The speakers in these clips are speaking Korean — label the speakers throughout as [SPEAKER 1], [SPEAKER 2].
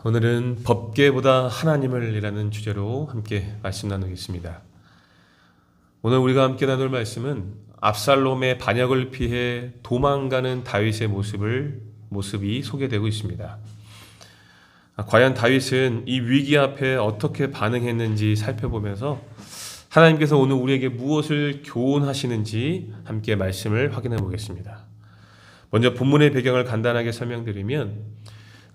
[SPEAKER 1] 오늘은 법궤보다 하나님을이라는 주제로 함께 말씀 나누겠습니다. 오늘 우리가 함께 나눌 말씀은 압살롬의 반역을 피해 도망가는 다윗의 모습이 소개되고 있습니다. 과연 다윗은 이 위기 앞에 어떻게 반응했는지 살펴보면서 하나님께서 오늘 우리에게 무엇을 교훈하시는지 함께 말씀을 확인해 보겠습니다. 먼저 본문의 배경을 간단하게 설명드리면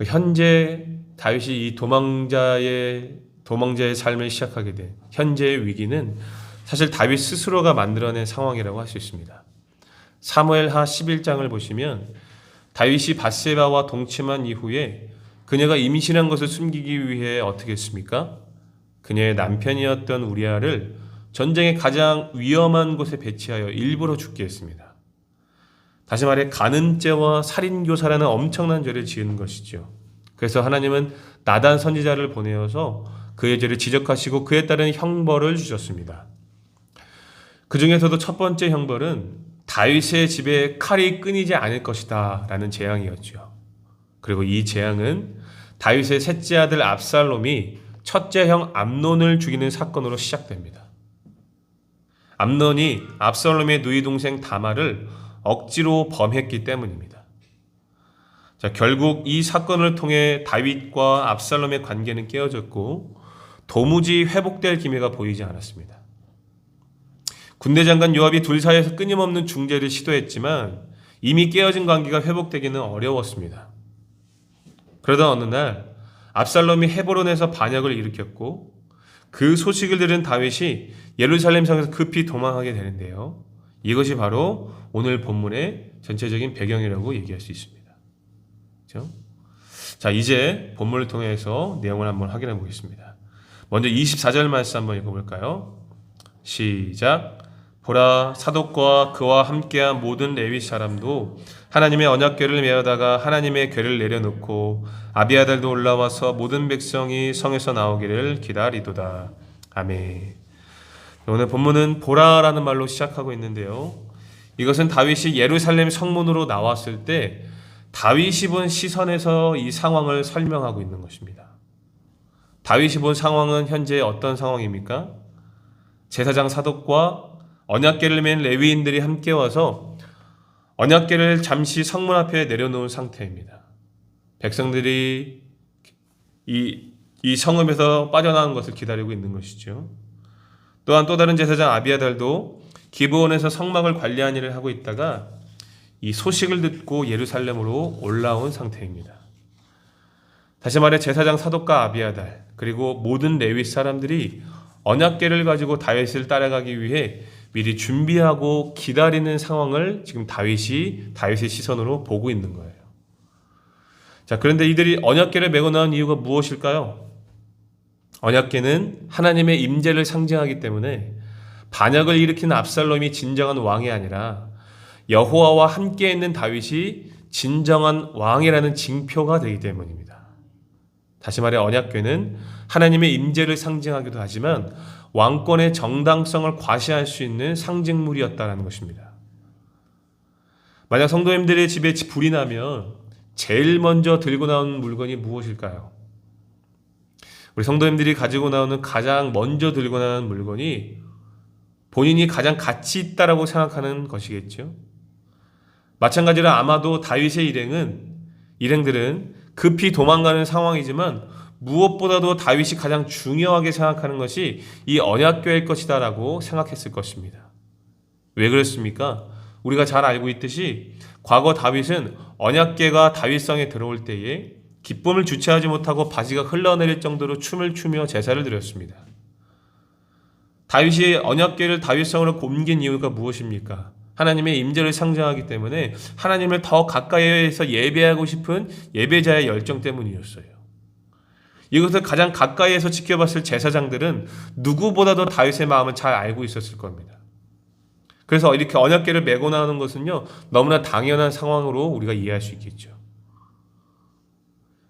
[SPEAKER 1] 현재 다윗이 이 도망자의 삶을 시작하게 된 현재의 위기는 사실 다윗 스스로가 만들어낸 상황이라고 할 수 있습니다. 사무엘하 11장을 보시면 다윗이 밧세바와 동침한 이후에 그녀가 임신한 것을 숨기기 위해 어떻게 했습니까? 그녀의 남편이었던 우리아를 전쟁의 가장 위험한 곳에 배치하여 일부러 죽게 했습니다. 다시 말해 간음죄와 살인교사라는 엄청난 죄를 지은 것이죠. 그래서 하나님은 나단 선지자를 보내어서 그의 죄를 지적하시고 그에 따른 형벌을 주셨습니다. 그 중에서도 첫 번째 형벌은 다윗의 집에 칼이 끊이지 않을 것이다 라는 재앙이었죠. 그리고 이 재앙은 다윗의 셋째 아들 압살롬이 첫째 형 암논을 죽이는 사건으로 시작됩니다. 암논이 압살롬의 누이 동생 다말을 억지로 범했기 때문입니다. 자, 결국 이 사건을 통해 다윗과 압살롬의 관계는 깨어졌고 도무지 회복될 기미가 보이지 않았습니다. 군대 장관 요압이 둘 사이에서 끊임없는 중재를 시도했지만 이미 깨어진 관계가 회복되기는 어려웠습니다. 그러던 어느 날 압살롬이 헤브론에서 반역을 일으켰고 그 소식을 들은 다윗이 예루살렘 성에서 급히 도망하게 되는데요. 이것이 바로 오늘 본문의 전체적인 배경이라고 얘기할 수 있습니다. 그렇죠? 자, 이제 본문을 통해서 내용을 한번 확인해 보겠습니다. 먼저 24절 말씀 한번 읽어볼까요? 시작. 보라, 사독과 그와 함께한 모든 레위 사람도 하나님의 언약궤를 메어다가 하나님의 궤를 내려놓고 아비아달도 올라와서 모든 백성이 성에서 나오기를 기다리도다. 아멘. 오늘 본문은 보라라는 말로 시작하고 있는데요. 이것은 다윗이 예루살렘 성문으로 나왔을 때 다윗이 본 시선에서 이 상황을 설명하고 있는 것입니다. 다윗이 본 상황은 현재 어떤 상황입니까? 제사장 사독과 언약궤를 맨 레위인들이 함께 와서 언약궤를 잠시 성문 앞에 내려놓은 상태입니다. 백성들이 이 성읍에서 빠져나오는 것을 기다리고 있는 것이죠. 또한 또 다른 제사장 아비아달도 기브온에서 성막을 관리하는 일을 하고 있다가 이 소식을 듣고 예루살렘으로 올라온 상태입니다. 다시 말해 제사장 사독과 아비아달 그리고 모든 레위 사람들이 언약궤를 가지고 다윗을 따라가기 위해 미리 준비하고 기다리는 상황을 지금 다윗의 시선으로 보고 있는 거예요. 자, 그런데 이들이 언약궤를 메고 나온 이유가 무엇일까요? 언약궤는 하나님의 임재를 상징하기 때문에 반역을 일으킨 압살롬이 진정한 왕이 아니라 여호와와 함께 있는 다윗이 진정한 왕이라는 징표가 되기 때문입니다. 다시 말해 언약궤는 하나님의 임재를 상징하기도 하지만 왕권의 정당성을 과시할 수 있는 상징물이었다는 것입니다. 만약 성도님들의 집에 불이 나면 제일 먼저 들고 나오는 물건이 무엇일까요? 우리 성도님들이 가지고 나오는 가장 먼저 들고 나오는 물건이 본인이 가장 가치 있다라고 생각하는 것이겠죠. 마찬가지로 아마도 다윗의 일행들은 급히 도망가는 상황이지만 무엇보다도 다윗이 가장 중요하게 생각하는 것이 이 언약궤일 것이다라고 생각했을 것입니다. 왜 그렇습니까? 우리가 잘 알고 있듯이 과거 다윗은 언약궤가 다윗성에 들어올 때에 기쁨을 주체하지 못하고 바지가 흘러내릴 정도로 춤을 추며 제사를 드렸습니다. 다윗이 언약궤를 다윗성으로 옮긴 이유가 무엇입니까? 하나님의 임재를 상징하기 때문에 하나님을 더 가까이에서 예배하고 싶은 예배자의 열정 때문이었어요. 이것을 가장 가까이에서 지켜봤을 제사장들은 누구보다도 다윗의 마음을 잘 알고 있었을 겁니다. 그래서 이렇게 언약궤를 메고 나오는 것은요, 너무나 당연한 상황으로 우리가 이해할 수 있겠죠.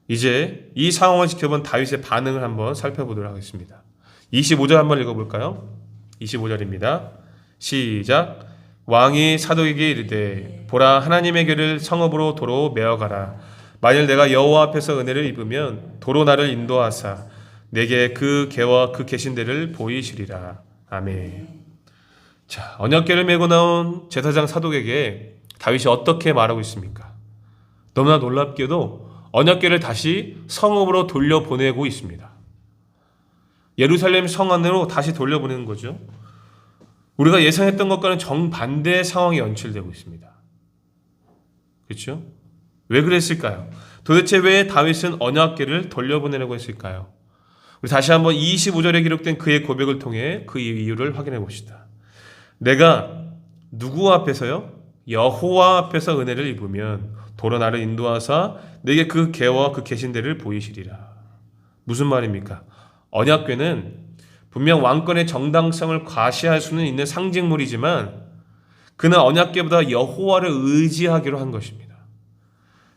[SPEAKER 1] 이제 이 상황을 지켜본 다윗의 반응을 한번 살펴보도록 하겠습니다. 25절 한번 읽어볼까요? 25절입니다. 시작. 왕이 사독에게 이르되 보라 하나님의 궤를 성읍으로 도로 메어가라. 만일 내가 여호와 앞에서 은혜를 입으면 도로 나를 인도하사 내게 그 계와 그 계신대를 보이시리라. 아멘. 자, 언약궤를 메고 나온 제사장 사독에게 다윗이 어떻게 말하고 있습니까? 너무나 놀랍게도 언약궤를 다시 성읍으로 돌려보내고 있습니다. 예루살렘 성 안으로 다시 돌려보내는 거죠. 우리가 예상했던 것과는 정반대의 상황이 연출되고 있습니다. 그렇죠? 왜 그랬을까요? 도대체 왜 다윗은 언약궤를 돌려보내려고 했을까요? 우리 다시 한번 25절에 기록된 그의 고백을 통해 그 이유를 확인해 봅시다. 내가 누구 앞에서요? 여호와 앞에서 은혜를 입으면 도로 나를 인도하사 내게 그 계와 그 계신대를 보이시리라. 무슨 말입니까? 언약궤는 분명 왕권의 정당성을 과시할 수는 있는 상징물이지만 그는 언약궤보다 여호와를 의지하기로 한 것입니다.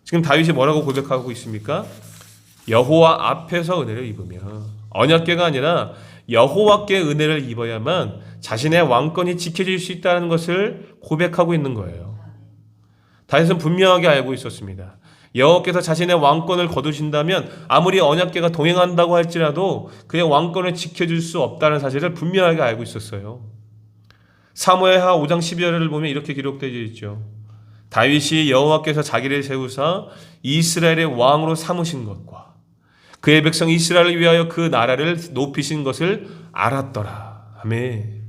[SPEAKER 1] 지금 다윗이 뭐라고 고백하고 있습니까? 여호와 앞에서 은혜를 입으며, 언약궤가 아니라 여호와께 은혜를 입어야만 자신의 왕권이 지켜질 수 있다는 것을 고백하고 있는 거예요. 다윗은 분명하게 알고 있었습니다. 여호와께서 자신의 왕권을 거두신다면 아무리 언약궤가 동행한다고 할지라도 그의 왕권을 지켜줄 수 없다는 사실을 분명하게 알고 있었어요. 사무엘하 5장 12절을 보면 이렇게 기록되어 있죠. 다윗이 여호와께서 자기를 세우사 이스라엘의 왕으로 삼으신 것과 그의 백성 이스라엘을 위하여 그 나라를 높이신 것을 알았더라. 아멘.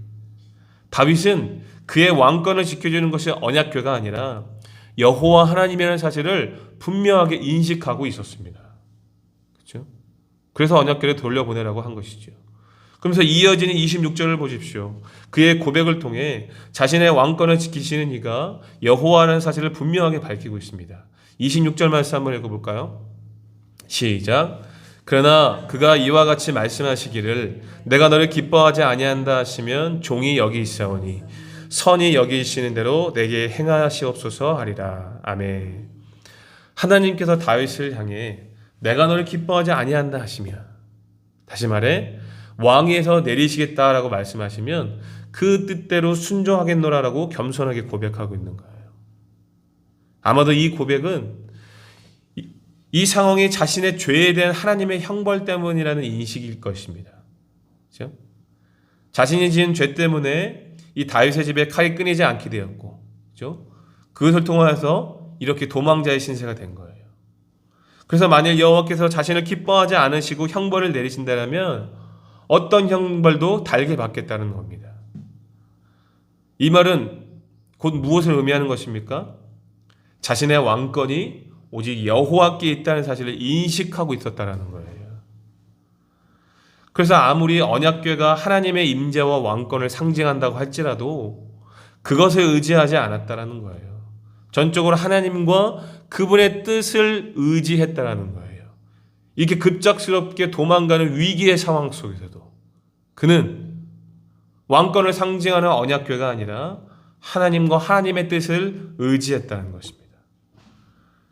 [SPEAKER 1] 다윗은 그의 왕권을 지켜주는 것이 언약궤가 아니라 여호와 하나님이라는 사실을 분명하게 인식하고 있었습니다. 그렇죠? 그래서 언약궤를 돌려보내라고 한 것이죠. 그러면서 이어지는 26절을 보십시오. 그의 고백을 통해 자신의 왕권을 지키시는 이가 여호와라는 사실을 분명하게 밝히고 있습니다. 26절 말씀 한번 읽어볼까요? 시작. 그러나 그가 이와 같이 말씀하시기를 내가 너를 기뻐하지 아니한다 하시면 종이 여기 있사오니 선이 여기시는 대로 내게 행하시옵소서 하리라. 아멘. 하나님께서 다윗을 향해 내가 너를 기뻐하지 아니한다 하시면, 다시 말해 왕위에서 내리시겠다라고 말씀하시면 그 뜻대로 순종하겠노라라고 겸손하게 고백하고 있는 거예요. 아마도 이 고백은 이 상황이 자신의 죄에 대한 하나님의 형벌 때문이라는 인식일 것입니다. 그렇죠? 자신이 지은 죄 때문에 이 다윗의 집에 칼이 끊이지 않게 되었고, 그렇죠? 그것을 통해서 이렇게 도망자의 신세가 된 거예요. 그래서 만일 여호와께서 자신을 기뻐하지 않으시고 형벌을 내리신다면 어떤 형벌도 달게 받겠다는 겁니다. 이 말은 곧 무엇을 의미하는 것입니까? 자신의 왕권이 오직 여호와께 있다는 사실을 인식하고 있었다는 거예요. 그래서 아무리 언약궤가 하나님의 임재와 왕권을 상징한다고 할지라도 그것을 의지하지 않았다는 거예요. 전적으로 하나님과 그분의 뜻을 의지했다는 거예요. 이렇게 급작스럽게 도망가는 위기의 상황 속에서도 그는 왕권을 상징하는 언약궤가 아니라 하나님과 하나님의 뜻을 의지했다는 것입니다.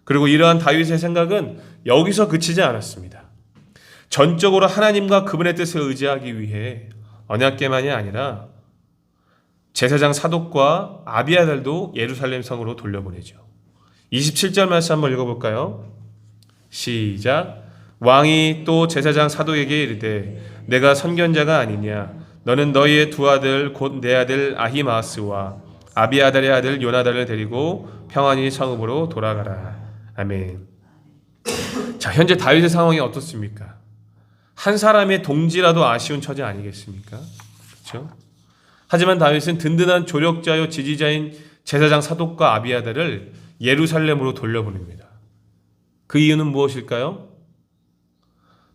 [SPEAKER 1] 그리고 이러한 다윗의 생각은 여기서 그치지 않았습니다. 전적으로 하나님과 그분의 뜻을 의지하기 위해 언약궤만이 아니라 제사장 사독과 아비아달도 예루살렘 성으로 돌려보내죠. 27절 말씀 한번 읽어볼까요? 시작. 왕이 또 제사장 사독에게 이르되 내가 선견자가 아니냐? 너는 너희의 두 아들 곧 내 아들 아히마스와 아비아달의 아들 요나단을 데리고 평안히 성읍으로 돌아가라. 아멘. 자, 현재 다윗의 상황이 어떻습니까? 한 사람의 동지라도 아쉬운 처지 아니겠습니까? 그렇죠? 하지만 다윗은 든든한 조력자요 지지자인 제사장 사독과 아비아달을 예루살렘으로 돌려보냅니다. 그 이유는 무엇일까요?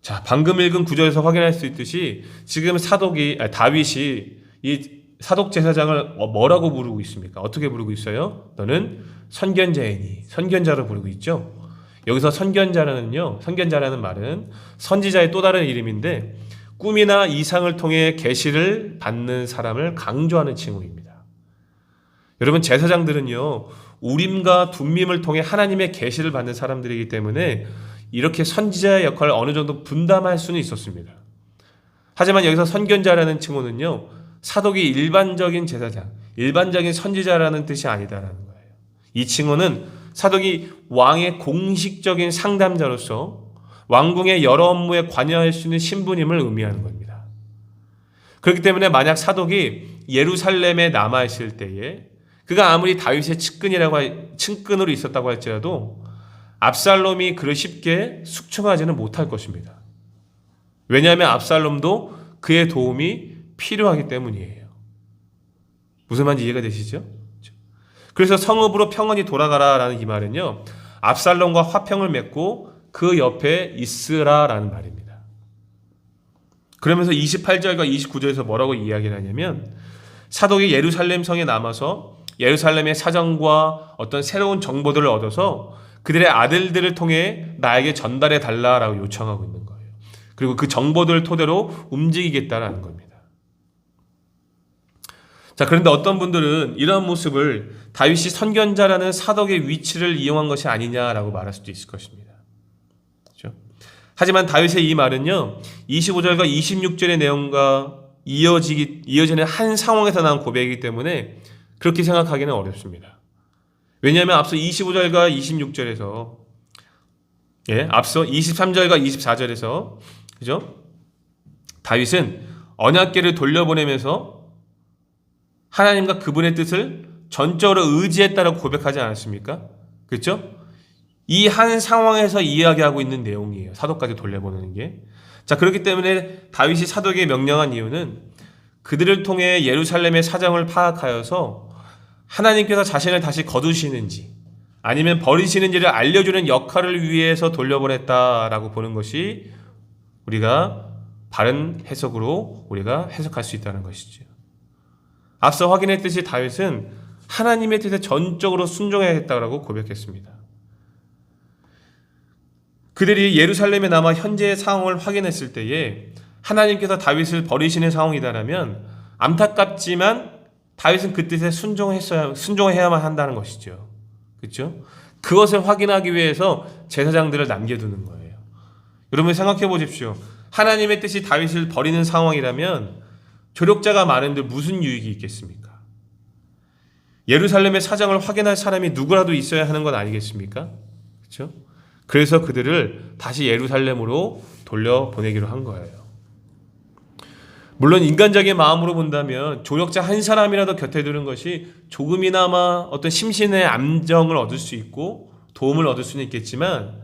[SPEAKER 1] 자, 방금 읽은 구절에서 확인할 수 있듯이 지금 다윗이 이 사독 제사장을 뭐라고 부르고 있습니까? 어떻게 부르고 있어요? 너는 선견자이니, 선견자로 부르고 있죠. 여기서 선견자라는 말은 선지자의 또 다른 이름인데 꿈이나 이상을 통해 계시를 받는 사람을 강조하는 칭호입니다. 여러분, 제사장들은요 우림과 둠밈을 통해 하나님의 계시를 받는 사람들이기 때문에 이렇게 선지자의 역할을 어느 정도 분담할 수는 있었습니다. 하지만 여기서 선견자라는 칭호는요 사독이 일반적인 제사장, 일반적인 선지자라는 뜻이 아니다라는 거예요. 이 칭호는 사독이 왕의 공식적인 상담자로서 왕궁의 여러 업무에 관여할 수 있는 신분임을 의미하는 겁니다. 그렇기 때문에 만약 사독이 예루살렘에 남아있을 때에 그가 아무리 다윗의 측근으로 있었다고 할지라도 압살롬이 그를 쉽게 숙청하지는 못할 것입니다. 왜냐하면 압살롬도 그의 도움이 필요하기 때문이에요. 무슨 말인지 이해가 되시죠? 그래서 성읍으로 평안히 돌아가라라는 이 말은요, 압살롬과 화평을 맺고 그 옆에 있으라라는 말입니다. 그러면서 28절과 29절에서 뭐라고 이야기를 하냐면, 사독이 예루살렘 성에 남아서 예루살렘의 사정과 어떤 새로운 정보들을 얻어서 그들의 아들들을 통해 나에게 전달해 달라라고 요청하고 있는 거예요. 그리고 그 정보들을 토대로 움직이겠다라는 겁니다. 자, 그런데 어떤 분들은 이러한 모습을 다윗이 선견자라는 사독의 위치를 이용한 것이 아니냐라고 말할 수도 있을 것입니다. 그렇죠? 하지만 다윗의 이 말은요, 25절과 26절의 내용과 이어지는 한 상황에서 나온 고백이기 때문에 그렇게 생각하기는 어렵습니다. 왜냐하면 앞서 25절과 26절에서 앞서 23절과 24절에서 그죠? 다윗은 언약궤를 돌려보내면서 하나님과 그분의 뜻을 전적으로 의지했다라고 고백하지 않았습니까? 그렇죠? 이 한 상황에서 이야기하고 있는 내용이에요. 사독까지 돌려보내는 게. 자, 그렇기 때문에 다윗이 사독에게 명령한 이유는 그들을 통해 예루살렘의 사정을 파악하여서 하나님께서 자신을 다시 거두시는지 아니면 버리시는지를 알려주는 역할을 위해서 돌려보냈다라고 보는 것이 우리가 바른 해석으로 우리가 해석할 수 있다는 것이죠. 앞서 확인했듯이 다윗은 하나님의 뜻에 전적으로 순종해야겠다고 고백했습니다. 그들이 예루살렘에 남아 현재의 상황을 확인했을 때에 하나님께서 다윗을 버리시는 상황이다라면 안타깝지만 다윗은 그 뜻에 순종해야만 한다는 것이죠. 그렇죠? 그것을 확인하기 위해서 제사장들을 남겨두는 거예요. 여러분 생각해 보십시오. 하나님의 뜻이 다윗을 버리는 상황이라면 조력자가 많은데 무슨 유익이 있겠습니까? 예루살렘의 사정을 확인할 사람이 누구라도 있어야 하는 건 아니겠습니까? 그렇죠? 그래서 그들을 다시 예루살렘으로 돌려보내기로 한 거예요. 물론 인간적인 마음으로 본다면 조력자 한 사람이라도 곁에 두는 것이 조금이나마 어떤 심신의 안정을 얻을 수 있고 도움을 얻을 수는 있겠지만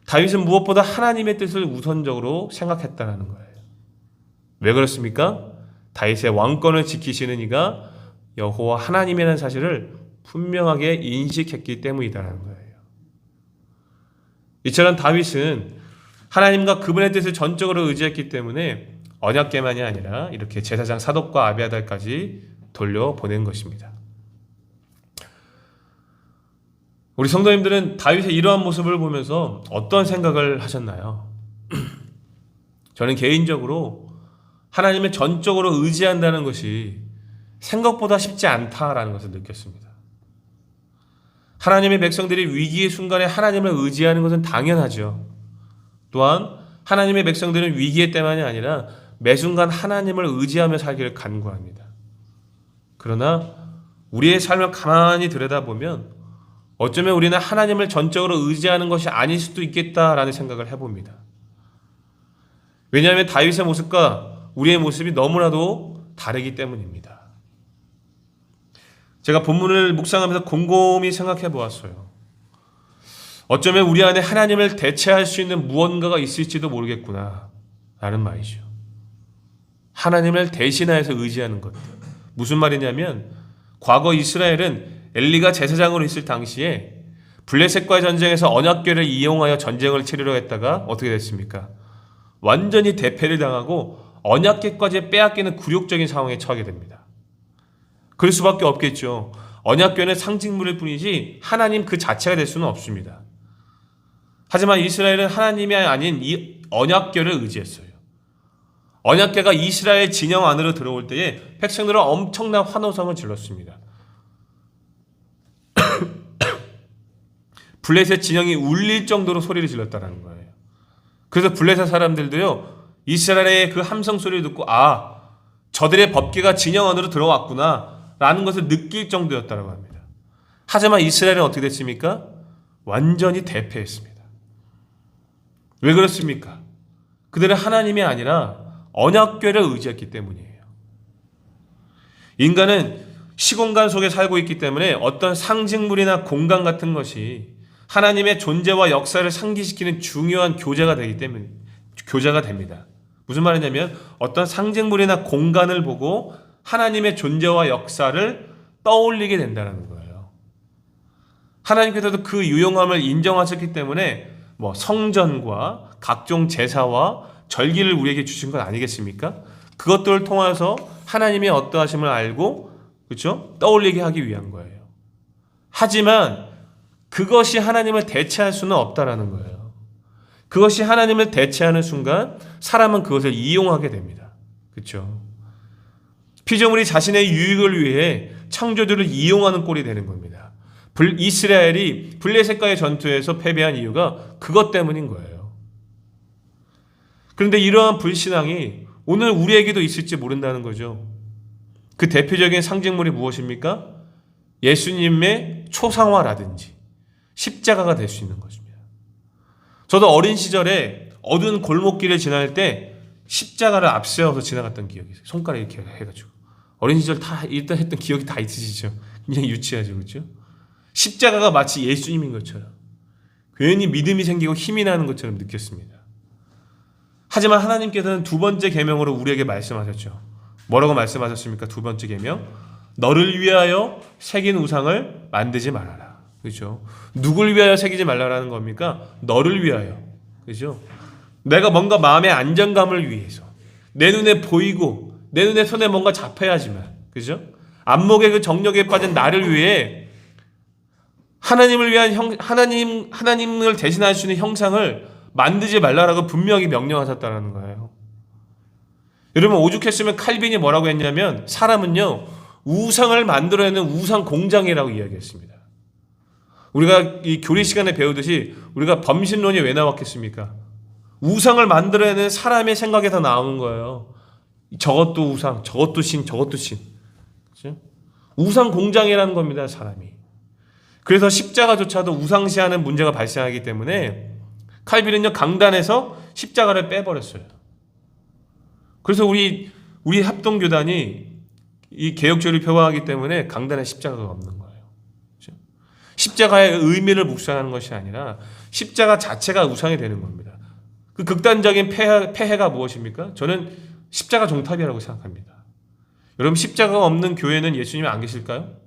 [SPEAKER 1] 다윗은 무엇보다 하나님의 뜻을 우선적으로 생각했다는 거예요. 왜 그렇습니까? 다윗의 왕권을 지키시는 이가 여호와 하나님이라는 사실을 분명하게 인식했기 때문이다라는 거예요. 이처럼 다윗은 하나님과 그분의 뜻을 전적으로 의지했기 때문에 언약궤만이 아니라 이렇게 제사장 사독과 아비아달까지 돌려보낸 것입니다. 우리 성도님들은 다윗의 이러한 모습을 보면서 어떤 생각을 하셨나요? 저는 개인적으로 하나님을 전적으로 의지한다는 것이 생각보다 쉽지 않다라는 것을 느꼈습니다. 하나님의 백성들이 위기의 순간에 하나님을 의지하는 것은 당연하죠. 또한 하나님의 백성들은 위기의 때만이 아니라 매 순간 하나님을 의지하며 살기를 간구합니다. 그러나 우리의 삶을 가만히 들여다보면 어쩌면 우리는 하나님을 전적으로 의지하는 것이 아닐 수도 있겠다라는 생각을 해봅니다. 왜냐하면 다윗의 모습과 우리의 모습이 너무나도 다르기 때문입니다. 제가 본문을 묵상하면서 곰곰이 생각해 보았어요. 어쩌면 우리 안에 하나님을 대체할 수 있는 무언가가 있을지도 모르겠구나 라는 말이죠. 하나님을 대신하여서 의지하는 것. 무슨 말이냐면 과거 이스라엘은 엘리가 제사장으로 있을 당시에 블레셋과의 전쟁에서 언약궤를 이용하여 전쟁을 치르려 했다가 어떻게 됐습니까? 완전히 대패를 당하고 언약궤까지 빼앗기는 굴욕적인 상황에 처하게 됩니다. 그럴 수밖에 없겠죠. 언약궤는 상징물일 뿐이지 하나님 그 자체가 될 수는 없습니다. 하지만 이스라엘은 하나님이 아닌 이 언약궤를 의지했어요. 언약궤가 이스라엘 진영 안으로 들어올 때에 백성들은 엄청난 환호성을 질렀습니다. 블레셋 진영이 울릴 정도로 소리를 질렀다는 거예요. 그래서 블레셋 사람들도요, 이스라엘의 그 함성 소리를 듣고 저들의 법궤가 진영 안으로 들어왔구나 라는 것을 느낄 정도였다고 합니다. 하지만 이스라엘은 어떻게 됐습니까? 완전히 대패했습니다. 왜 그렇습니까? 그들은 하나님이 아니라 언약궤를 의지했기 때문이에요. 인간은 시공간 속에 살고 있기 때문에 어떤 상징물이나 공간 같은 것이 하나님의 존재와 역사를 상기시키는 중요한 교재가 됩니다. 무슨 말이냐면 어떤 상징물이나 공간을 보고 하나님의 존재와 역사를 떠올리게 된다는 거예요. 하나님께서도 그 유용함을 인정하셨기 때문에 성전과 각종 제사와 절기를 우리에게 주신 것 아니겠습니까? 그것들을 통해서 하나님의 어떠하심을 알고, 그렇죠? 떠올리게 하기 위한 거예요. 하지만 그것이 하나님을 대체할 수는 없다라는 거예요. 그것이 하나님을 대체하는 순간 사람은 그것을 이용하게 됩니다. 그렇죠? 피조물이 자신의 유익을 위해 창조주를 이용하는 꼴이 되는 겁니다. 이스라엘이 블레셋과의 전투에서 패배한 이유가 그것 때문인 거예요. 그런데 이러한 불신앙이 오늘 우리에게도 있을지 모른다는 거죠. 그 대표적인 상징물이 무엇입니까? 예수님의 초상화라든지 십자가가 될 수 있는 것입니다. 저도 어린 시절에 어두운 골목길을 지날 때 십자가를 앞세워서 지나갔던 기억이 있어요. 손가락 이렇게 해가지고. 어린 시절 다 일단 했던 기억이 다 있으시죠? 그냥 유치하죠, 그렇죠? 십자가가 마치 예수님인 것처럼 괜히 믿음이 생기고 힘이 나는 것처럼 느꼈습니다. 하지만 하나님께서는 두 번째 계명으로 우리에게 말씀하셨죠. 뭐라고 말씀하셨습니까? 두 번째 계명, 너를 위하여 새긴 우상을 만들지 말아라. 그렇죠? 누굴 위하여 새기지 말라라는 겁니까? 너를 위하여. 그렇죠? 내가 뭔가 마음의 안정감을 위해서 내 눈에 보이고 내 눈에 손에 뭔가 잡혀야지만, 그렇죠? 안목의 그 정력에 빠진 나를 위해 하나님을 위한 하나님을 대신할 수 있는 형상을 만들지 말라라고 분명히 명령하셨다는 거예요. 여러분, 오죽했으면 칼빈이 뭐라고 했냐면 사람은요 우상을 만들어내는 우상 공장이라고 이야기했습니다. 우리가 이 교리 시간에 배우듯이 우리가 범신론이 왜 나왔겠습니까? 우상을 만들어내는 사람의 생각에서 나오는 거예요. 저것도 우상, 저것도 신, 저것도 신. 그렇죠? 우상 공장이라는 겁니다, 사람이. 그래서 십자가조차도 우상시하는 문제가 발생하기 때문에 칼빈은요 강단에서 십자가를 빼버렸어요. 그래서 우리 합동교단이 이 개혁주의를 표방하기 때문에 강단에 십자가가 없는 거예요. 그렇죠? 십자가의 의미를 묵상하는 것이 아니라 십자가 자체가 우상이 되는 겁니다. 그 극단적인 폐해가 무엇입니까? 저는 십자가 종탑이라고 생각합니다. 여러분, 십자가가 없는 교회는 예수님이 안 계실까요?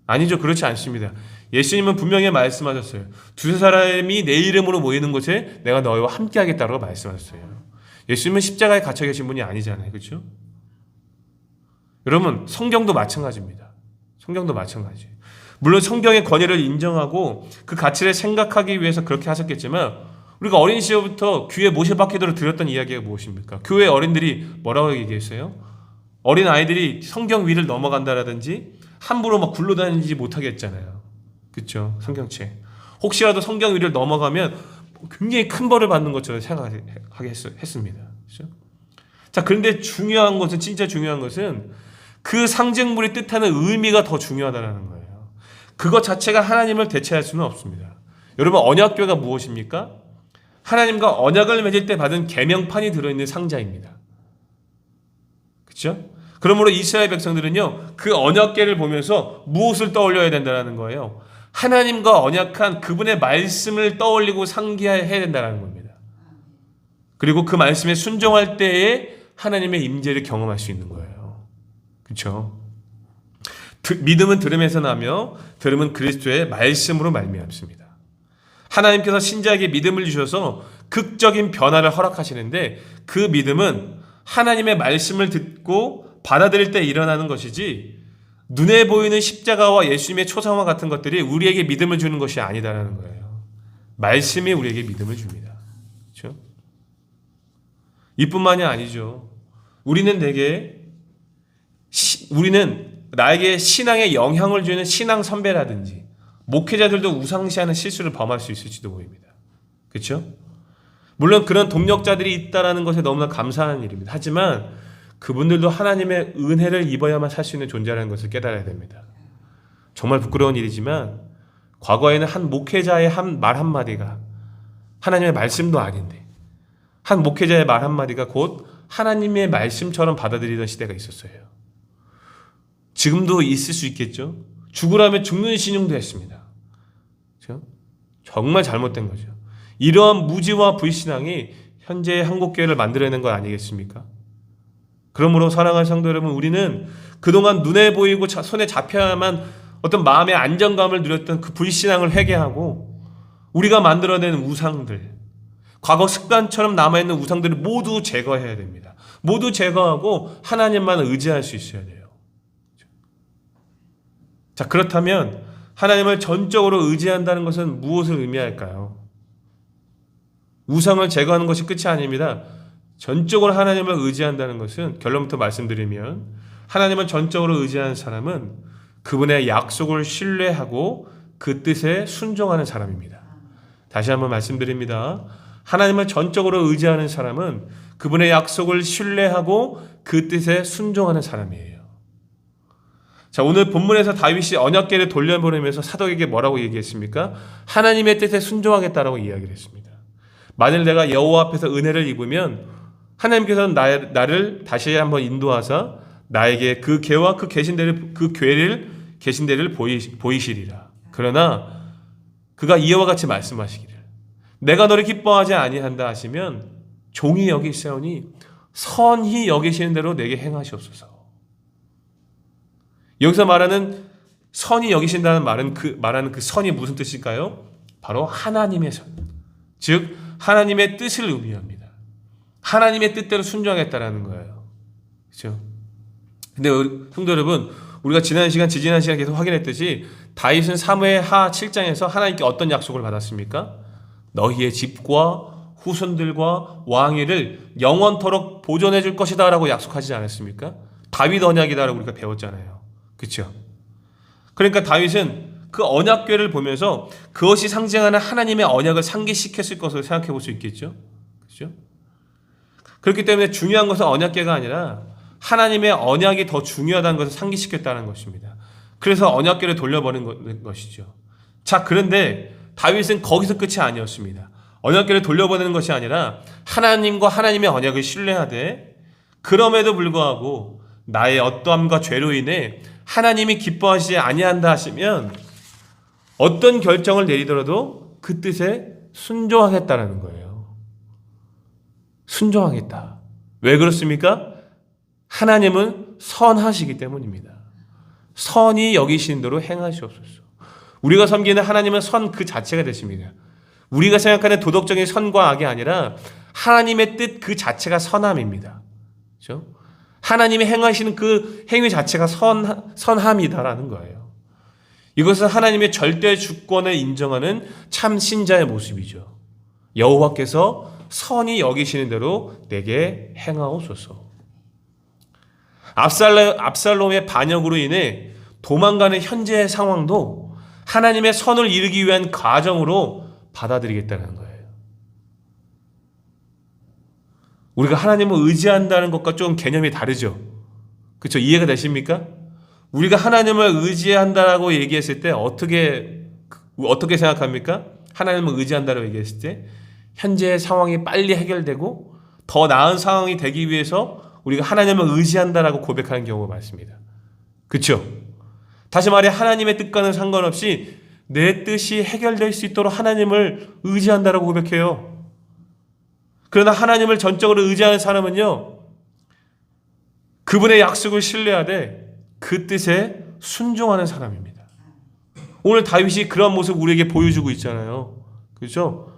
[SPEAKER 1] 아니죠. 그렇지 않습니다. 예수님은 분명히 말씀하셨어요. 두세 사람이 내 이름으로 모이는 곳에 내가 너희와 함께 하겠다고 말씀하셨어요. 예수님은 십자가에 갇혀 계신 분이 아니잖아요. 그렇죠? 여러분, 성경도 마찬가지입니다. 성경도 마찬가지예요. 물론 성경의 권위를 인정하고 그 가치를 생각하기 위해서 그렇게 하셨겠지만 우리가 어린 시절부터 귀에 못이 박히도록 들었던 이야기가 무엇입니까? 교회 어린들이 뭐라고 얘기했어요? 어린 아이들이 성경 위를 넘어간다라든지 함부로 막 굴러다니지 못하게 했잖아요. 그렇죠? 성경책. 혹시라도 성경 위를 넘어가면 굉장히 큰 벌을 받는 것처럼 생각하게 했습니다. 그렇죠? 자, 그런데 중요한 것은, 진짜 중요한 것은 그 상징물이 뜻하는 의미가 더 중요하다는 거예요. 그것 자체가 하나님을 대체할 수는 없습니다. 여러분, 언약궤가 무엇입니까? 하나님과 언약을 맺을 때 받은 계명판이 들어있는 상자입니다. 그렇죠? 그러므로 이스라엘 백성들은요 그 언약궤를 보면서 무엇을 떠올려야 된다는 거예요? 하나님과 언약한 그분의 말씀을 떠올리고 상기해야 된다는 겁니다. 그리고 그 말씀에 순종할 때에 하나님의 임재를 경험할 수 있는 거예요. 그렇죠? 믿음은 들음에서 나며 들음은 그리스도의 말씀으로 말미암습니다. 하나님께서 신자에게 믿음을 주셔서 극적인 변화를 허락하시는데 그 믿음은 하나님의 말씀을 듣고 받아들일 때 일어나는 것이지 눈에 보이는 십자가와 예수님의 초상화 같은 것들이 우리에게 믿음을 주는 것이 아니다라는 거예요. 말씀이 우리에게 믿음을 줍니다. 그렇죠? 이뿐만이 아니죠. 우리는 나에게 신앙에 영향을 주는 신앙 선배라든지 목회자들도 우상시하는 실수를 범할 수 있을지도 보입니다. 그렇죠? 물론 그런 동력자들이 있다는 것에 너무나 감사한 일입니다. 하지만 그분들도 하나님의 은혜를 입어야만 살 수 있는 존재라는 것을 깨달아야 됩니다. 정말 부끄러운 일이지만 과거에는 한 목회자의 말 한마디가 하나님의 말씀도 아닌데 한 목회자의 말 한마디가 곧 하나님의 말씀처럼 받아들이던 시대가 있었어요. 지금도 있을 수 있겠죠. 죽으라면 죽는 신용도 했습니다. 그렇죠? 정말 잘못된 거죠. 이러한 무지와 불신앙이 현재의 한국교회를 만들어내는 것 아니겠습니까? 그러므로 사랑하는 성도 여러분, 우리는 그동안 눈에 보이고 손에 잡혀야만 어떤 마음의 안정감을 누렸던 그 불신앙을 회개하고 우리가 만들어낸 우상들, 과거 습관처럼 남아있는 우상들을 모두 제거해야 됩니다. 모두 제거하고 하나님만 의지할 수 있어야 돼요. 자, 그렇다면 하나님을 전적으로 의지한다는 것은 무엇을 의미할까요? 우상을 제거하는 것이 끝이 아닙니다. 전적으로 하나님을 의지한다는 것은 결론부터 말씀드리면 하나님을 전적으로 의지하는 사람은 그분의 약속을 신뢰하고 그 뜻에 순종하는 사람입니다. 다시 한번 말씀드립니다. 하나님을 전적으로 의지하는 사람은 그분의 약속을 신뢰하고 그 뜻에 순종하는 사람이에요. 자, 오늘 본문에서 다윗이 언약궤를 돌려보내면서 사독에게 뭐라고 얘기했습니까? 하나님의 뜻에 순종하겠다라고 이야기를 했습니다. 만일 내가 여호와 앞에서 은혜를 입으면 하나님께서는 나를 다시 한번 인도하사 나에게 그 궤와 그 계신대를 보이시리라. 그러나 그가 이와 같이 말씀하시기를 내가 너를 기뻐하지 아니한다 하시면 종이 여기시오니 선히 여기시는 대로 내게 행하시옵소서. 여기서 말하는 선히 여기신다는 말하는 그 선이 무슨 뜻일까요? 바로 하나님의 선, 즉 하나님의 뜻을 의미합니다. 하나님의 뜻대로 순종하겠다라는 거예요. 그렇죠? 근데 성도 여러분, 우리가 지지난 시간 계속 확인했듯이 다윗은 사무엘하 7장에서 하나님께 어떤 약속을 받았습니까? 너희의 집과 후손들과 왕위를 영원토록 보존해 줄 것이다 라고 약속하지 않았습니까? 다윗 언약이다 라고 우리가 배웠잖아요. 그렇죠? 그러니까 다윗은 그 언약궤를 보면서 그것이 상징하는 하나님의 언약을 상기시켰을 것으로 생각해 볼 수 있겠죠? 그렇죠? 그렇기 때문에 중요한 것은 언약궤가 아니라 하나님의 언약이 더 중요하다는 것을 상기시켰다는 것입니다. 그래서 언약궤를 돌려보낸 것이죠. 자, 그런데 다윗은 거기서 끝이 아니었습니다. 언약궤를 돌려보내는 것이 아니라 하나님과 하나님의 언약을 신뢰하되 그럼에도 불구하고 나의 어떠함과 죄로 인해 하나님이 기뻐하시지 아니한다 하시면 어떤 결정을 내리더라도 그 뜻에 순종하겠다라는 거예요. 순종하겠다. 왜 그렇습니까? 하나님은 선하시기 때문입니다. 선이 여기시는 대로 행하시옵소서. 우리가 섬기는 하나님은 선 그 자체가 되십니다. 우리가 생각하는 도덕적인 선과 악이 아니라 하나님의 뜻 그 자체가 선함입니다. 그렇죠? 하나님이 행하시는 그 행위 자체가 선함이다라는 거예요. 이것은 하나님의 절대 주권을 인정하는 참 신자의 모습이죠. 여호와께서 선이 여기시는 대로 내게 행하옵소서. 압살롬의 반역으로 인해 도망가는 현재의 상황도 하나님의 선을 이루기 위한 과정으로 받아들이겠다는 거예요. 우리가 하나님을 의지한다는 것과 좀 개념이 다르죠. 그렇죠? 이해가 되십니까? 우리가 하나님을 의지한다라고 얘기했을 때 어떻게 생각합니까? 하나님을 의지한다라고 얘기했을 때 현재의 상황이 빨리 해결되고 더 나은 상황이 되기 위해서 우리가 하나님을 의지한다라고 고백하는 경우가 많습니다. 그렇죠? 다시 말해 하나님의 뜻과는 상관없이 내 뜻이 해결될 수 있도록 하나님을 의지한다라고 고백해요. 그러나 하나님을 전적으로 의지하는 사람은요, 그분의 약속을 신뢰하되 그 뜻에 순종하는 사람입니다. 오늘 다윗이 그런 모습 우리에게 보여주고 있잖아요. 그렇죠?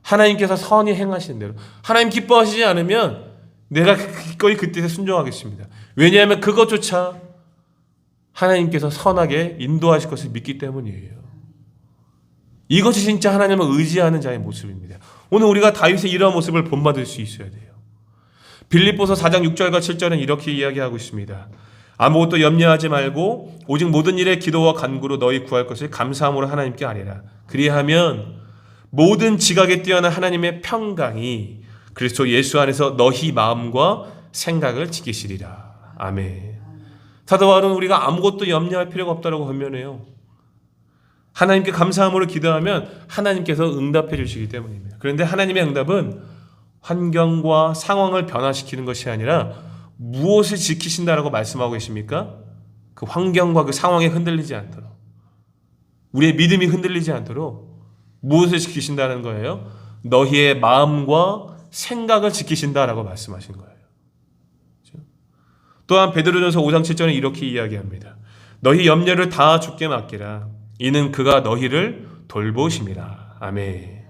[SPEAKER 1] 하나님께서 선히 행하시는 대로 하나님 기뻐하시지 않으면 내가 기꺼이 그 뜻에 순종하겠습니다. 왜냐하면 그것조차 하나님께서 선하게 인도하실 것을 믿기 때문이에요. 이것이 진짜 하나님을 의지하는 자의 모습입니다. 오늘 우리가 다윗의 이러한 모습을 본받을 수 있어야 돼요. 빌립보서 4장 6절과 7절은 이렇게 이야기하고 있습니다. 아무것도 염려하지 말고 오직 모든 일에 기도와 간구로 너희 구할 것을 감사함으로 하나님께 아뢰라. 그리하면 모든 지각에 뛰어난 하나님의 평강이 그리스도 예수 안에서 너희 마음과 생각을 지키시리라. 아멘. 사도 바울은 우리가 아무것도 염려할 필요가 없다고 권면해요. 하나님께 감사함으로 기도하면 하나님께서 응답해 주시기 때문입니다. 그런데 하나님의 응답은 환경과 상황을 변화시키는 것이 아니라 무엇을 지키신다라고 말씀하고 계십니까? 그 환경과 그 상황에 흔들리지 않도록, 우리의 믿음이 흔들리지 않도록 무엇을 지키신다는 거예요? 너희의 마음과 생각을 지키신다라고 말씀하신 거예요. 또한 베드로전서 5장 7절은 이렇게 이야기합니다. 너희 염려를 다 주께 맡기라. 이는 그가 너희를 돌보심이라. 아멘.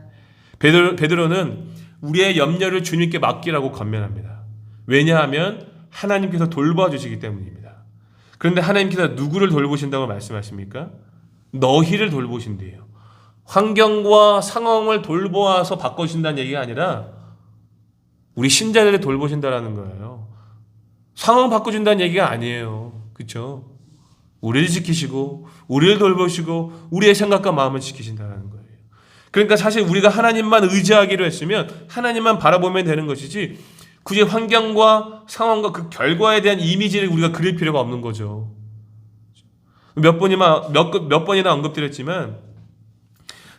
[SPEAKER 1] 베드로는 우리의 염려를 주님께 맡기라고 권면합니다. 왜냐하면 하나님께서 돌봐주시기 때문입니다. 그런데 하나님께서 누구를 돌보신다고 말씀하십니까? 너희를 돌보신대요. 환경과 상황을 돌보아서 바꿔주신다는 얘기가 아니라 우리 신자들을 돌보신다라는 거예요. 상황 바꿔준다는 얘기가 아니에요. 그렇죠? 우리를 지키시고 우리를 돌보시고 우리의 생각과 마음을 지키신다는 거예요. 그러니까 사실 우리가 하나님만 의지하기로 했으면 하나님만 바라보면 되는 것이지 굳이 환경과 상황과 그 결과에 대한 이미지를 우리가 그릴 필요가 없는 거죠. 몇 번이나 언급드렸지만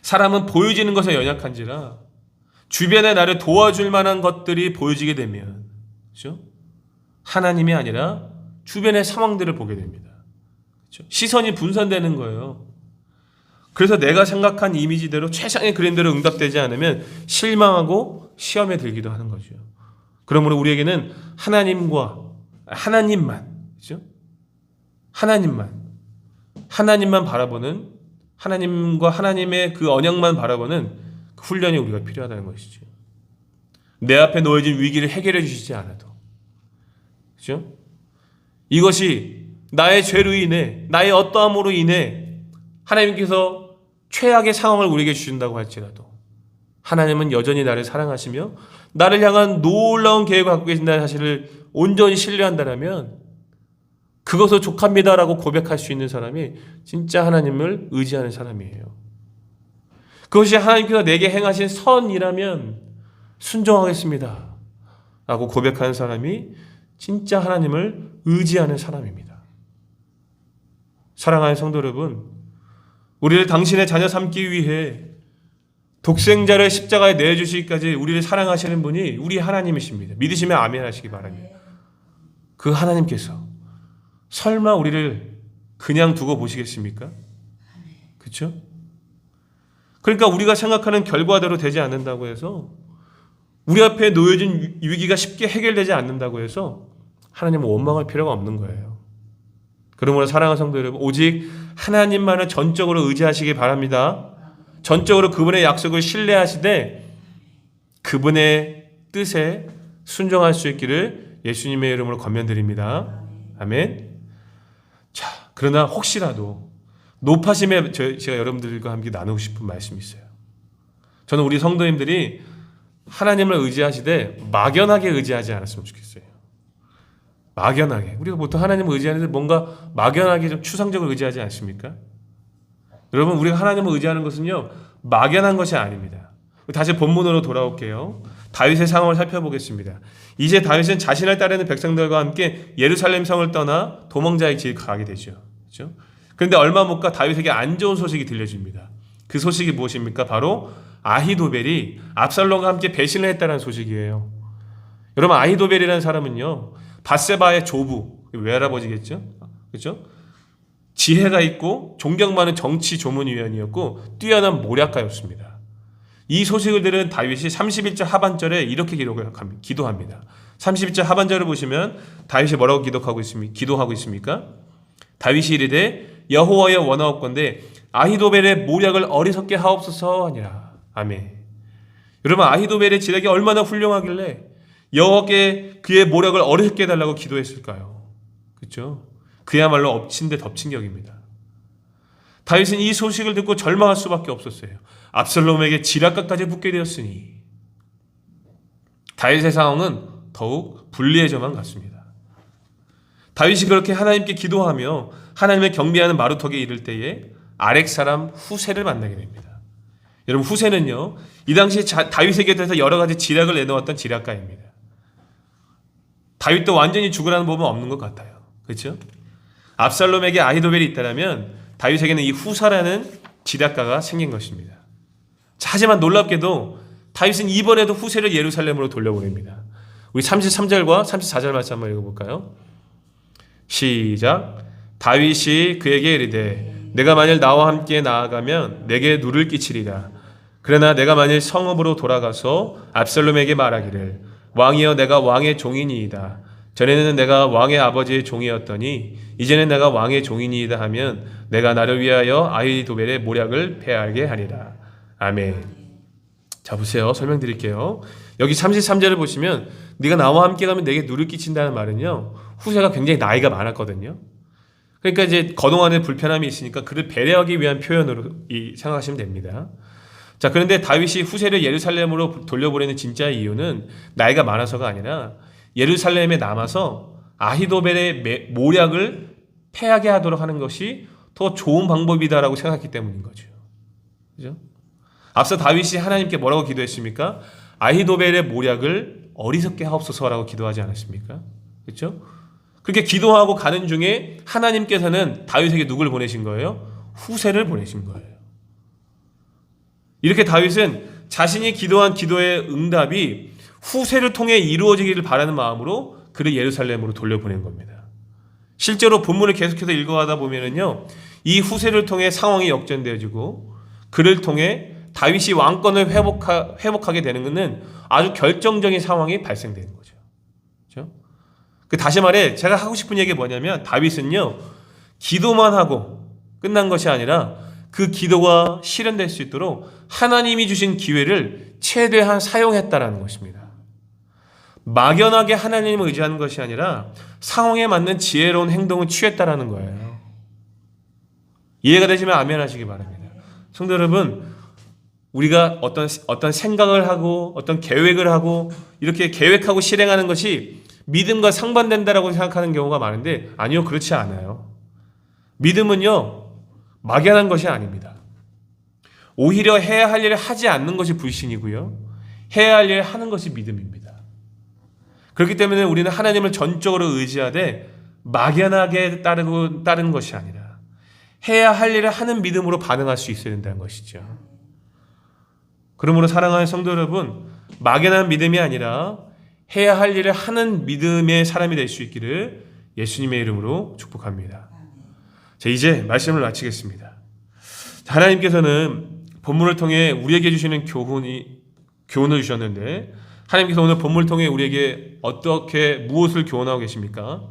[SPEAKER 1] 사람은 보여지는 것에 연약한지라 주변에 나를 도와줄 만한 것들이 보여지게 되면, 그렇죠? 하나님이 아니라 주변의 상황들을 보게 됩니다. 그렇죠? 시선이 분산되는 거예요. 그래서 내가 생각한 이미지대로 최상의 그림대로 응답되지 않으면 실망하고 시험에 들기도 하는 거죠. 그러므로 우리에게는 하나님만, 그렇죠? 하나님만 바라보는, 하나님과 하나님의 그 언약만 바라보는 그 훈련이 우리가 필요하다는 것이죠. 내 앞에 놓여진 위기를 해결해 주시지 않아도, 그렇죠? 이것이 나의 죄로 인해, 나의 어떠함으로 인해 하나님께서 최악의 상황을 우리에게 주신다고 할지라도 하나님은 여전히 나를 사랑하시며 나를 향한 놀라운 계획을 갖고 계신다는 사실을 온전히 신뢰한다면 그것을 족합니다라고 고백할 수 있는 사람이 진짜 하나님을 의지하는 사람이에요. 그것이 하나님께서 내게 행하신 선이라면 순종하겠습니다 라고 고백하는 사람이 진짜 하나님을 의지하는 사람입니다. 사랑하는 성도 여러분, 우리를 당신의 자녀 삼기 위해 독생자를 십자가에 내주시기까지 우리를 사랑하시는 분이 우리 하나님이십니다. 믿으시면 아멘 하시기 바랍니다. 그 하나님께서 설마 우리를 그냥 두고 보시겠습니까? 그렇죠? 그러니까 우리가 생각하는 결과대로 되지 않는다고 해서, 우리 앞에 놓여진 위기가 쉽게 해결되지 않는다고 해서 하나님은 원망할 필요가 없는 거예요. 그러므로 사랑하는 성도 여러분, 오직 하나님만을 전적으로 의지하시기 바랍니다. 전적으로 그분의 약속을 신뢰하시되 그분의 뜻에 순종할 수 있기를 예수님의 이름으로 권면드립니다. 아멘. 자, 그러나 혹시라도 높아심에 제가 여러분들과 함께 나누고 싶은 말씀이 있어요. 저는 우리 성도님들이 하나님을 의지하시되 막연하게 의지하지 않았으면 좋겠어요. 막연하게. 우리가 보통 하나님을 의지하는데 뭔가 막연하게 좀 추상적으로 의지하지 않습니까? 여러분, 우리가 하나님을 의지하는 것은요, 막연한 것이 아닙니다. 다시 본문으로 돌아올게요. 다윗의 상황을 살펴보겠습니다. 이제 다윗은 자신을 따르는 백성들과 함께 예루살렘 성을 떠나 도망자의 길을 가게 되죠. 그렇죠? 그런데 얼마 못 가 다윗에게 안 좋은 소식이 들려집니다. 그 소식이 무엇입니까? 바로 아히도벨이 압살롬과 함께 배신을 했다는 소식이에요. 여러분, 아히도벨이라는 사람은요, 밧세바의 조부, 외할아버지겠죠? 그렇죠? 지혜가 있고 존경 많은 정치 조문위원이었고 뛰어난 모략가였습니다. 이 소식을 들은 다윗이 31절 하반절에 이렇게 기도합니다. 31절 하반절을 보시면 다윗이 뭐라고 기도하고 있습니까? 다윗이 이르되 여호와의 원하옵건대 아히도벨의 모략을 어리석게 하옵소서 하니라. 아멘. 여러분, 아히도벨의 지략이 얼마나 훌륭하길래 여호와께 그의 모략을 어리석게 해달라고 기도했을까요? 그렇죠? 그야말로 엎친 데 덮친 격입니다. 다윗은 이 소식을 듣고 절망할 수밖에 없었어요. 압살롬에게 지략가까지 붙게 되었으니 다윗의 상황은 더욱 불리해져만 갔습니다. 다윗이 그렇게 하나님께 기도하며 하나님을 경배하는 마루턱에 이를 때에 아렉 사람 후세를 만나게 됩니다. 여러분, 후세는요, 이 당시 다윗에게 대해서 여러 가지 지략을 내놓았던 지략가입니다. 다윗도 완전히 죽으라는 법은 없는 것 같아요. 그렇죠? 압살롬에게 아히도벨이 있다면 다윗에게는 이 후사라는 지략가가 생긴 것입니다. 자, 하지만 놀랍게도 다윗은 이번에도 후세를 예루살렘으로 돌려보냅니다. 우리 33절과 34절 말씀 한번 읽어볼까요? 시작. 다윗이 그에게 이르되 내가 만일 나와 함께 나아가면 내게 누를 끼치리라. 그러나 내가 만일 성읍으로 돌아가서 압살롬에게 말하기를 왕이여 내가 왕의 종이니이다. 전에는 내가 왕의 아버지의 종이었더니 이제는 내가 왕의 종이니이다 하면 내가 나를 위하여 아히도벨의 모략을 패하게 하리라. 아멘. 자, 보세요. 설명드릴게요. 여기 33절을 보시면 네가 나와 함께 가면 내게 누를 끼친다는 말은요, 후세가 굉장히 나이가 많았거든요. 그러니까 이제 거동안에 불편함이 있으니까 그를 배려하기 위한 표현으로 생각하시면 됩니다. 자, 그런데 다윗이 후세를 예루살렘으로 돌려보내는 진짜 이유는 나이가 많아서가 아니라 예루살렘에 남아서 아히도벨의 모략을 패하게 하도록 하는 것이 더 좋은 방법이다라고 생각했기 때문인 거죠. 그죠? 앞서 다윗이 하나님께 뭐라고 기도했습니까? 아히도벨의 모략을 어리석게 하옵소서라고 기도하지 않았습니까? 그렇죠? 그렇게 기도하고 가는 중에 하나님께서는 다윗에게 누굴 보내신 거예요? 후세를 보내신 거예요. 이렇게 다윗은 자신이 기도한 기도의 응답이 후세를 통해 이루어지기를 바라는 마음으로 그를 예루살렘으로 돌려보낸 겁니다. 실제로 본문을 계속해서 읽어가다 보면은요, 이 후세를 통해 상황이 역전되어지고 그를 통해 다윗이 왕권을 회복하게 되는 것은 아주 결정적인 상황이 발생되는 거죠. 그렇죠? 다시 말해 제가 하고 싶은 얘기가 뭐냐면 다윗은요, 기도만 하고 끝난 것이 아니라 그 기도가 실현될 수 있도록 하나님이 주신 기회를 최대한 사용했다라는 것입니다. 막연하게 하나님을 의지하는 것이 아니라 상황에 맞는 지혜로운 행동을 취했다라는 거예요. 이해가 되시면 아멘 하시기 바랍니다. 성도 여러분, 우리가 어떤 생각을 하고 어떤 계획을 하고 이렇게 계획하고 실행하는 것이 믿음과 상반된다라고 생각하는 경우가 많은데 아니요, 그렇지 않아요. 믿음은요, 막연한 것이 아닙니다. 오히려 해야 할 일을 하지 않는 것이 불신이고요, 해야 할 일을 하는 것이 믿음입니다. 그렇기 때문에 우리는 하나님을 전적으로 의지하되 막연하게 따르는 것이 아니라 해야 할 일을 하는 믿음으로 반응할 수 있어야 된다는 것이죠. 그러므로 사랑하는 성도 여러분, 막연한 믿음이 아니라 해야 할 일을 하는 믿음의 사람이 될 수 있기를 예수님의 이름으로 축복합니다. 자, 이제 말씀을 마치겠습니다. 하나님께서는 본문을 통해 우리에게 주시는 교훈을 주셨는데, 하나님께서 오늘 본문을 통해 우리에게 무엇을 교훈하고 계십니까?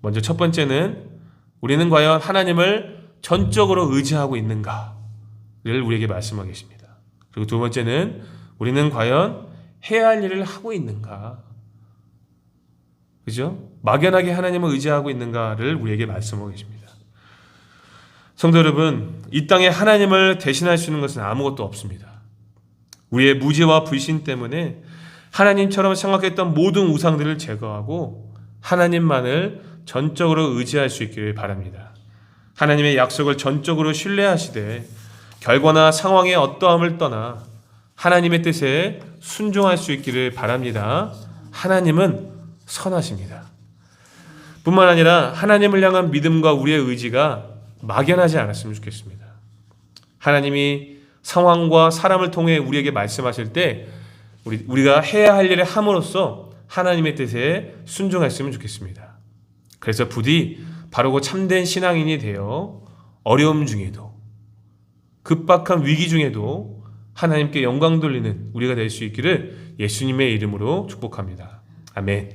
[SPEAKER 1] 먼저 첫 번째는 우리는 과연 하나님을 전적으로 의지하고 있는가를 우리에게 말씀하고 계십니다. 그리고 두 번째는 우리는 과연 해야 할 일을 하고 있는가? 그죠? 막연하게 하나님을 의지하고 있는가를 우리에게 말씀하고 계십니다. 성도 여러분, 이 땅에 하나님을 대신할 수 있는 것은 아무것도 없습니다. 우리의 무지와 불신 때문에 하나님처럼 생각했던 모든 우상들을 제거하고 하나님만을 전적으로 의지할 수 있기를 바랍니다. 하나님의 약속을 전적으로 신뢰하시되 결과나 상황의 어떠함을 떠나 하나님의 뜻에 순종할 수 있기를 바랍니다. 하나님은 선하십니다. 뿐만 아니라 하나님을 향한 믿음과 우리의 의지가 막연하지 않았으면 좋겠습니다. 하나님이 상황과 사람을 통해 우리에게 말씀하실 때 우리가 해야 할 일을 함으로써 하나님의 뜻에 순종했으면 좋겠습니다. 그래서 부디 바르고 참된 신앙인이 되어 어려움 중에도 급박한 위기 중에도 하나님께 영광 돌리는 우리가 될 수 있기를 예수님의 이름으로 축복합니다. 아멘.